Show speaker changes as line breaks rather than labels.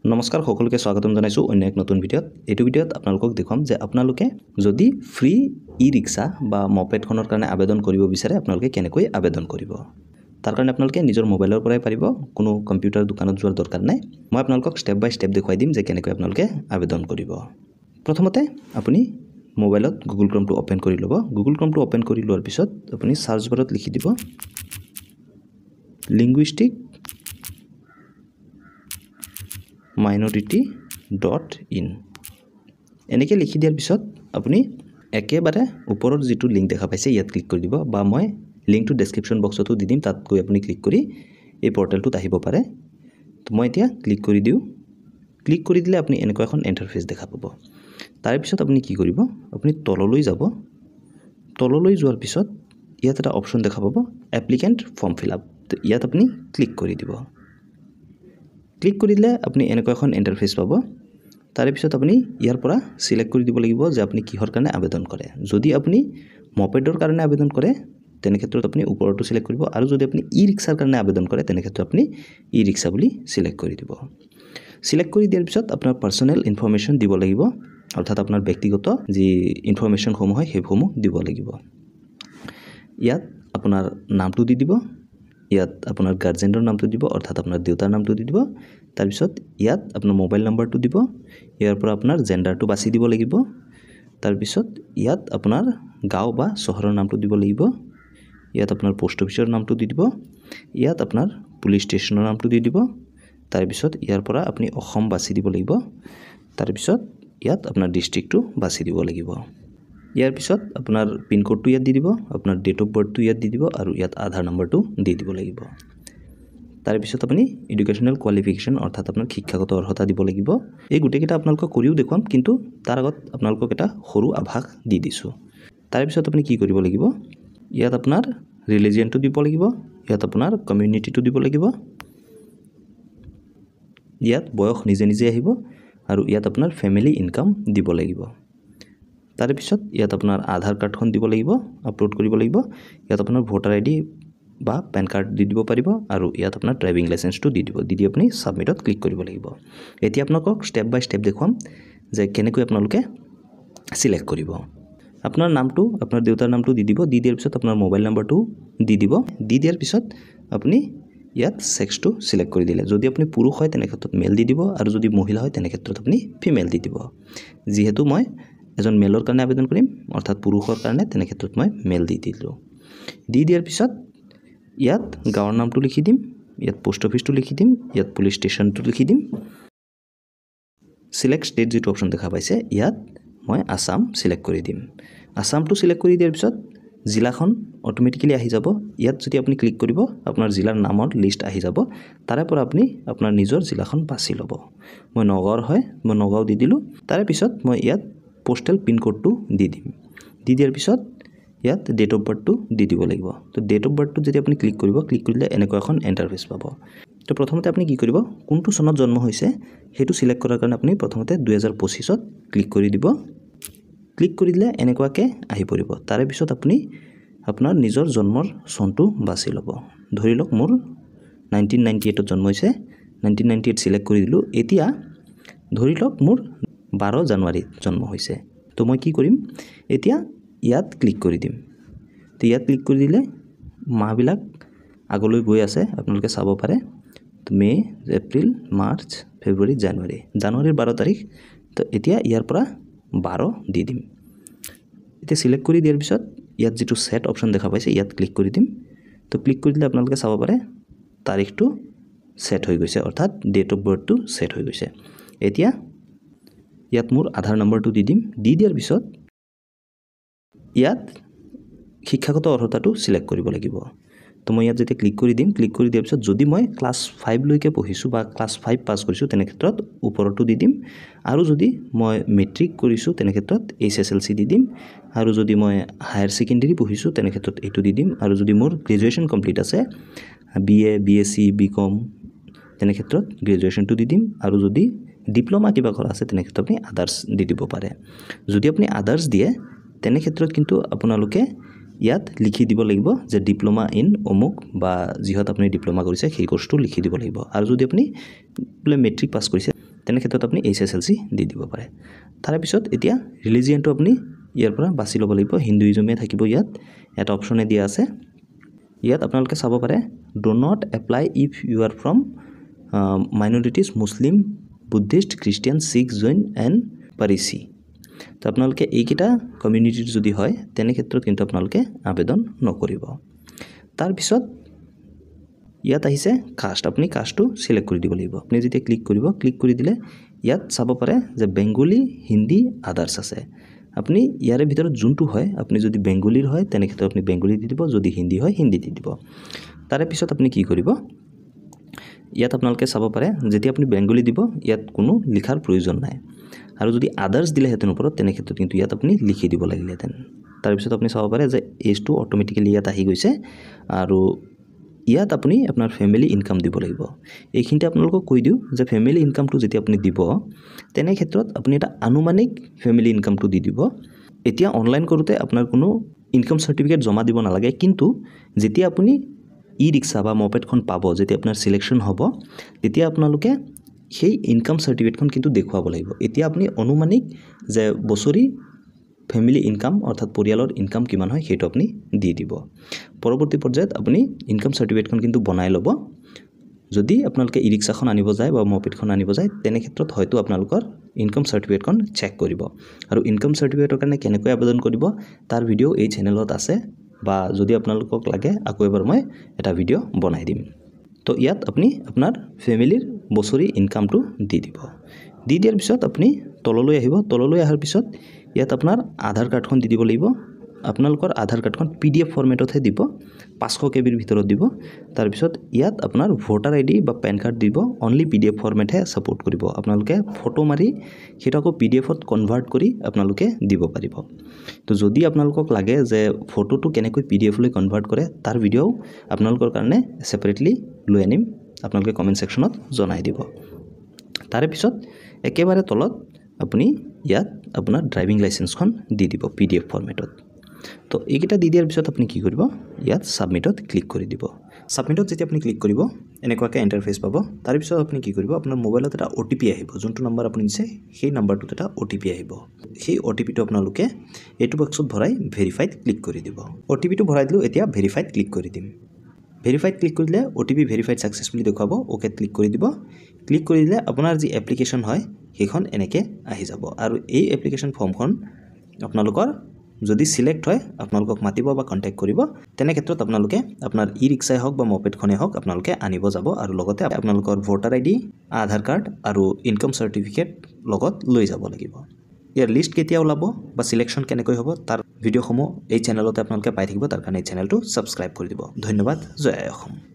নমস্কাৰ সকলোকে স্বাগতম জনাইছো অন্য এক নতুন ভিডিঅ'ত। এইটো ভিডিঅ'ত আপোনালোকক দেখাম যে আপোনালোকে যদি ফ্ৰী ই ৰিক্সা বা মপেডখনৰ কাৰণে আবেদন কৰিব বিচাৰে আপোনালোকে কেনেকৈ আবেদন কৰিব। তাৰ কাৰণে আপোনালোকে নিজৰ মোবাইলৰ পৰাই পাৰিব, কোনো কম্পিউটাৰ দোকানত যোৱাৰ দৰকাৰ নাই। মই আপোনালোকক ষ্টেপ বাই ষ্টেপ দেখুৱাই দিম যে কেনেকৈ আপোনালোকে আবেদন কৰিব। প্ৰথমতে আপুনি মোবাইলত গুগল ক্ৰমটো ওপেন কৰি ল'ব। গুগল ক্ৰমটো ওপেন কৰি লোৱাৰ পিছত আপুনি সাৰ্চ বাৰত লিখি দিব linguistic minority.in এনেকৈ লিখি দিয়াৰ পিছত আপুনি একেবাৰে ওপৰৰ যিটো লিংক দেখা পাইছে ইয়াত ক্লিক কৰি দিব, বা মই লিংকটো ডেছক্ৰিপশ্যন বক্সতো দি দিম, তাত গৈ আপুনি ক্লিক কৰি এই পৰ্টেলটোত আহিব পাৰে। তো মই এতিয়া ক্লিক কৰি দিওঁ। ক্লিক কৰি দিলে আপুনি এনেকুৱা এখন ইণ্টাৰফেচ দেখা পাব। তাৰ পিছত আপুনি কি কৰিব, আপুনি তললৈ যাব। তললৈ যোৱাৰ পিছত ইয়াত এটা অপশ্যন দেখা পাব এপ্লিকেণ্ট ফৰ্ম ফিল আপ। তো ইয়াত আপুনি ক্লিক কৰি দিব। ক্লিক কৰি দিলে আপুনি এনেকুৱা এখন ইণ্টাৰফেচ পাব। তাৰে পিছত আপুনি ইয়াৰ পৰা সিলেক্ট কৰি দিব লাগিব যে আপুনি কিহৰ কাৰণে আবেদন কৰে। যদি আপুনি মপেডৰ কাৰণে আবেদন কৰে তেনে ক্ষেত্ৰত আপুনি ওপৰটো সিলেক্ট কৰিব, আৰু যদি আপুনি ই ৰিক্সাৰ কাৰণে আবেদন কৰে তেনে ক্ষেত্ৰত আপুনি ই ৰিক্সা বুলি সিলেক্ট কৰি দিব। সিলেক্ট কৰি দিয়াৰ পিছত আপোনাৰ পাৰ্চনেল ইনফৰমেশ্যন দিব লাগিব, অৰ্থাৎ আপোনাৰ ব্যক্তিগত যি ইনফৰমেশ্যনসমূহ হয় সেইসমূহ দিব লাগিব। ইয়াত আপোনাৰ নামটো দি দিব, ইয়াত আপোনাৰ গাৰ্জেনৰ নামটো দিব, অৰ্থাৎ আপোনাৰ দেউতাৰ নামটো দি দিব। তাৰপিছত ইয়াত আপোনাৰ মোবাইল নাম্বাৰটো দিব, ইয়াৰ পৰা আপোনাৰ জেণ্ডাৰটো বাছি দিব লাগিব। তাৰপিছত ইয়াত আপোনাৰ গাঁও বা চহৰৰ নামটো দিব লাগিব, ইয়াত আপোনাৰ পোষ্ট অফিচৰ নামটো দি দিব, ইয়াত আপোনাৰ পুলিচ ষ্টেচনৰ নামটো দি দিব। তাৰপিছত ইয়াৰ পৰা আপুনি অসম বাছি দিব লাগিব। তাৰপিছত ইয়াত আপোনাৰ ডিষ্ট্ৰিক্টটো বাছি দিব লাগিব। ইয়াৰ পিছত আপোনাৰ পিনক'ডটো ইয়াত দি দিব, আপোনাৰ ডেট অফ বাৰ্থটো ইয়াত দি দিব, আৰু ইয়াত আধাৰ নম্বৰটো দি দিব লাগিব। তাৰপিছত আপুনি এডুকেশ্যনেল কোৱালিফিকেশ্যন, অৰ্থাৎ আপোনাৰ শিক্ষাগত অৰ্হতা দিব লাগিব। এই গোটেইকেইটা আপোনালোকক কৰিও দেখুৱাম, কিন্তু তাৰ আগত আপোনালোকক এটা সৰু আভাস দি দিছোঁ। তাৰপিছত আপুনি কি কৰিব লাগিব, ইয়াত আপোনাৰ ৰিলিজিয়নটো দিব লাগিব, ইয়াত আপোনাৰ কমিউনিটিটো দিব লাগিব, ইয়াত বয়স নিজে নিজে আহিব, আৰু ইয়াত আপোনাৰ ফেমিলি ইনকাম দিব লাগিব। তাৰপিছত ইয়াত আপোনাৰ আধাৰ কাৰ্ডখন দিব লাগিব, আপলোড কৰিব লাগিব। ইয়াত আপোনাৰ ভোটাৰ আইডি বা পেন কাৰ্ড দি দিব পাৰিব, আৰু ইয়াত আপোনাৰ ড্ৰাইভিং লাইচেন্সটো দি দিব। দি আপুনি ছাবমিটত ক্লিক কৰিব লাগিব। এতিয়া আপোনালোকক ষ্টেপ বাই ষ্টেপ দেখুৱাম যে কেনেকৈ আপোনালোকে সিলেক্ট কৰিব। আপোনাৰ নামটো, আপোনাৰ দেউতাৰ নামটো দি দিব। দি দিয়াৰ পিছত আপোনাৰ মোবাইল নাম্বাৰটো দি দিব। দি দিয়াৰ পিছত আপুনি ইয়াত ছেক্সটো সিলেক্ট কৰি দিলে, যদি আপুনি পুৰুষ হয় তেনে ক্ষেত্ৰত মেল দি দিব, আৰু যদি মহিলা হয় তেনে ক্ষেত্ৰত আপুনি ফিমেল দি দিব। যিহেতু মই এজন মেলৰ কাৰণে আবেদন কৰিম, অৰ্থাৎ পুৰুষৰ কাৰণে, তেনে ক্ষেত্ৰত মই মেল দি দিলোঁ। দি দিয়াৰ পিছত ইয়াত গাঁৱৰ নামটো লিখি দিম, ইয়াত পোষ্ট অফিচটো লিখি দিম, ইয়াত পুলিচ ষ্টেচনটো লিখি দিম। চিলেক্ট ষ্টেট যিটো অপশ্যন দেখা পাইছে ইয়াত মই আছাম চিলেক্ট কৰি দিম। আছামটো চিলেক্ট কৰি দিয়াৰ পিছত জিলাখন অট'মেটিকেলি আহি যাব। ইয়াত যদি আপুনি ক্লিক কৰিব আপোনাৰ জিলাৰ নামৰ লিষ্ট আহি যাব। তাৰে পৰা আপুনি আপোনাৰ নিজৰ জিলাখন বাছি ল'ব। মই নগাঁৱৰ হয়, মই নগাঁও দি দিলোঁ। তাৰে পিছত মই ইয়াত পোষ্টেল পিনক'ডটো দি দিম। দি দিয়াৰ পিছত ইয়াত ডেট অফ বাৰ্থটো দি দিব লাগিব। তো ডেট অফ বাৰ্থটো যদি আপুনি ক্লিক কৰিব, ক্লিক কৰিলে এনেকুৱা এখন ইণ্টাৰফেচ পাব। তো প্ৰথমতে আপুনি কি কৰিব, কোনটো চনত জন্ম হৈছে সেইটো চিলেক্ট কৰাৰ কাৰণে আপুনি প্ৰথমতে 2025ত ক্লিক কৰি দিব। ক্লিক কৰি দিলে এনেকুৱাকৈ আহি পৰিব। তাৰে পিছত আপুনি আপোনাৰ নিজৰ জন্মৰ চনটো বাছি ল'ব। ধৰি লওক মোৰ 1998ত জন্ম হৈছে, 1998 চিলেক্ট কৰি দিলোঁ। এতিয়া ধৰি লওক মোৰ 12 জানুৱাৰীত জন্ম হৈছে। তো মই কি কৰিম, এতিয়া ইয়াত ক্লিক কৰি দিম। তো ইয়াত ক্লিক কৰি দিলে মাহবিলাক আগলৈ গৈ আছে, আপোনালোকে চাব পাৰে। মে', এপ্ৰিল, মাৰ্চ, ফেব্ৰুৱাৰী, জানুৱাৰী। জানুৱাৰীৰ 12 তাৰিখ। তো এতিয়া ইয়াৰ পৰা 12 দি দিম। এতিয়া চিলেক্ট কৰি দিয়াৰ পিছত ইয়াত যিটো ছেট অপশ্যন দেখা পাইছে ইয়াত ক্লিক কৰি দিম। তো ক্লিক কৰি দিলে আপোনালোকে চাব পাৰে তাৰিখটো ছেট হৈ গৈছে, অৰ্থাৎ ডেট অফ বাৰ্থটো ছেট হৈ গৈছে। এতিয়া ইয়াত মোৰ আধাৰ নম্বৰটো দি দিম। দি দিয়াৰ পিছত ইয়াত শিক্ষাগত অৰ্হতাটো চিলেক্ট কৰিব লাগিব। তো মই ইয়াত যেতিয়া ক্লিক কৰি দিম, ক্লিক কৰি দিয়াৰ পিছত যদি মই ক্লাছ 5লৈকে পঢ়িছোঁ বা ক্লাছ 5 পাছ কৰিছোঁ তেনে ক্ষেত্ৰত ওপৰতো দি দিম, আৰু যদি মই মেট্ৰিক কৰিছোঁ তেনে ক্ষেত্ৰত HSLC দি দিম, আৰু যদি মই হায়াৰ ছেকেণ্ডেৰী পঢ়িছোঁ তেনে ক্ষেত্ৰত এইটো দি দিম, আৰু যদি মোৰ গ্ৰেজুৱেশ্যন কমপ্লিট আছে BA, BSc, BCom তেনে ক্ষেত্ৰত গ্ৰেজুৱেশ্যনটো দি দিম, আৰু যদি ডিপ্ল'মা কিবা কৰা আছে তেনে ক্ষেত্ৰত আপুনি আদাৰ্ছ দি দিব পাৰে। যদি আপুনি আদাৰ্ছ দিয়ে তেনে ক্ষেত্ৰত কিন্তু আপোনালোকে ইয়াত লিখি দিব লাগিব যে ডিপ্ল'মা ইন অমুক, বা যিহত আপুনি ডিপ্ল'মা কৰিছে সেই কোৰ্চটো লিখি দিব লাগিব। আৰু যদি আপুনি বোলে মেট্ৰিক পাছ কৰিছে তেনে ক্ষেত্ৰত আপুনি HSLC দি দিব পাৰে তাৰ পিছত এতিয়া ৰিলিজিয়নটো আপুনি ইয়াৰ পৰা বাছি ল'ব লাগিব হিন্দুইজমে থাকিব ইয়াত এটা অপচনে দিয়া আছে ইয়াত আপোনালোকে চাব পাৰে do not apply if you are from minorities Muslim Buddhist Christian Sikh Jain and Parsi তো আপোনালোকে এইকেইটা কমিউনিটিৰ যদি হয় তেনে ক্ষেত্ৰত কিন্তু আপোনালোকে আবেদন নকৰিব তাৰপিছত ইয়াত আহিছে কাষ্ট আপুনি কাষ্টটো সিলেক্ট কৰি দিব লাগিব আপুনি যেতিয়া ক্লিক কৰি দিলে ইয়াত চাব পাৰে যে বেংগলী হিন্দী আদাৰ্স আছে আপুনি ইয়াৰে ভিতৰত যোনটো হয় আপুনি যদি বেংগলীৰ হয় তেনে ক্ষেত্ৰত আপুনি বেংগলী দি দিব যদি হিন্দী হয় হিন্দী দি দিব তাৰে পিছত আপুনি কি কৰিব ইয়াত আপোনালোকে চাব পাৰে যেতিয়া আপুনি বেংগলী দিব ইয়াত কোনো লিখাৰ প্ৰয়োজন নাই আৰু যদি আদাৰ্স দিলেহেঁতেন ওপৰত তেনে ক্ষেত্ৰত কিন্তু ইয়াত আপুনি লিখি দিব লাগিলেহেঁতেন তাৰপিছত আপুনি চাব পাৰে যে এজটো অট'মেটিকেলি ইয়াত আহি গৈছে আৰু ইয়াত আপুনি আপোনাৰ ফেমিলি ইনকাম দিব লাগিব এইখিনিতে আপোনালোকক কৈ দিওঁ যে ফেমিলি ইনকামটো যেতিয়া আপুনি দিব তেনে ক্ষেত্ৰত আপুনি এটা আনুমানিক ফেমিলি ইনকামটো দি দিব এতিয়া অনলাইন কৰোঁতে আপোনাৰ কোনো ইনকাম চাৰ্টিফিকেট জমা দিব নালাগে কিন্তু যেতিয়া আপুনি ই ৰিক্সা বা মপেডখন পাব যেতিয়া আপোনাৰ সিলেকশ্যন হ'ব তেতিয়া আপোনালোকে সেই ইনকাম চাৰ্টিফিকেটখন কিন্তু দেখুৱাব লাগিব এতিয়া আপুনি অনুমানিক যে বছৰি ফেমিলি ইনকাম অৰ্থাৎ পৰিয়ালৰ ইনকাম কিমান হয় সেইটো আপুনি দি দিব পৰৱৰ্তী পৰ্যায়ত আপুনি ইনকাম চাৰ্টিফিকেটখন কিন্তু বনাই ল'ব যদি আপোনালোকে ই ৰিক্সাখন আনিব যায় বা মপেডখন আনিব যায় তেনে ক্ষেত্ৰত হয়তো আপোনালোকৰ ইনকাম চাৰ্টিফিকেটখন চেক কৰিব আৰু ইনকাম চাৰ্টিফিকেটৰ কাৰণে কেনেকৈ আবেদন কৰিব তাৰ ভিডিঅ' এই চেনেলত আছে বা যদি আপোনালোকক লাগে আকৌ এবাৰ মই এটা ভিডিঅ' বনাই দিম তো ইয়াত আপুনি আপোনাৰ ফেমিলিৰ বছৰি ইনকামটো দি দিব দি দিয়াৰ পিছত আপুনি তললৈ আহিব তললৈ অহাৰ পিছত ইয়াত আপোনাৰ আধাৰ কাৰ্ডখন দি দিব লাগিব আপোনালোকৰ আধাৰ কাৰ্ডখন PDF ফৰ্মেটতহে দিব 500 KBৰ ভিতৰত দিব তাৰপিছত ইয়াত আপোনাৰ ভোটাৰ ID বা পেন কাৰ্ড দিব অনলি PDF ফৰ্মেটহে সাপোৰ্ট কৰিব আপোনালোকে ফটো মাৰি সেটা আকৌ PDFত কনভাৰ্ট কৰি আপোনালোকে দিব পাৰিব তো যদি আপোনালোকক লাগে যে ফটোটো কেনেকৈ PDF লৈ কনভাৰ্ট কৰে তাৰ ভিডিঅ' আপোনালোকৰ কাৰণে সেপাৰেটলি লৈ আনিম আপোনালোকে কমেন্ট সেকশনত জনাই দিব তাৰে পিছত একেবাৰে তলত আপুনি ইয়াত আপোনাৰ ড্ৰাইভিং লাইসেন্সখন দি দিব PDF ফৰ্মেটত তো এইকেইটা দি দিয়াৰ পিছত আপুনি কি কৰিব ইয়াত সাবমিটত ক্লিক কৰি দিব সাবমিটত যেতিয়া আপুনি ক্লিক কৰিব এনেকুৱাকৈ ইন্টাৰফেস পাব তাৰ পিছত আপুনি কি কৰিব আপোনাৰ মোবাইলত এটা OTP আহিব যোনটো নম্বৰ আপুনি দিছে সেই নম্বৰটোত এটা OTP আহিব সেই OTPটো আপোনালোকে এইটো বক্সত ভৰাই ভেৰিফাইড ক্লিক কৰি দিব OTPটো ভৰাই দিলো এতিয়া ভেৰিফাইড ক্লিক কৰি দিম ভেৰিফাইড ক্লিক কৰিলে OTP ভেৰিফাইড সাকসেসফুলি দেখাব ওকে ক্লিক কৰি দিব ক্লিক কৰি দিলে আপোনাৰ যি এপ্লিকেশন হয় সেইখন এনেকে আহি যাব আৰু এই এপ্লিকেশন ফৰ্মখন আপোনালোকৰ যদি সিলেক্ট হয় আপোনালোকক মাতিব বা কন্টাক্ট কৰিব তেনে ক্ষেত্ৰত আপোনালোকে আপোনাৰ ই ৰিক্সাই হওক বা মপেডখনে হওক আপোনালোকে আনিব যাব আৰু লগতে আপোনালোকৰ ভোটাৰ ID আধাৰ কাৰ্ড আৰু ইনকাম চাৰ্টিফিকেট লগত লৈ যাব লাগিব ইয়াৰ লিষ্ট কেতিয়া ওলাব বা সিলেকশ্যন কেনেকৈ হ'ব তাৰ ভিডিঅ'সমূহ এই চেনেলতে আপোনালোকে পাই থাকিব তাৰ কাৰণে এই চেনেলটো সাবস্ক্ৰাইব কৰি দিব ধন্যবাদ জয় অসম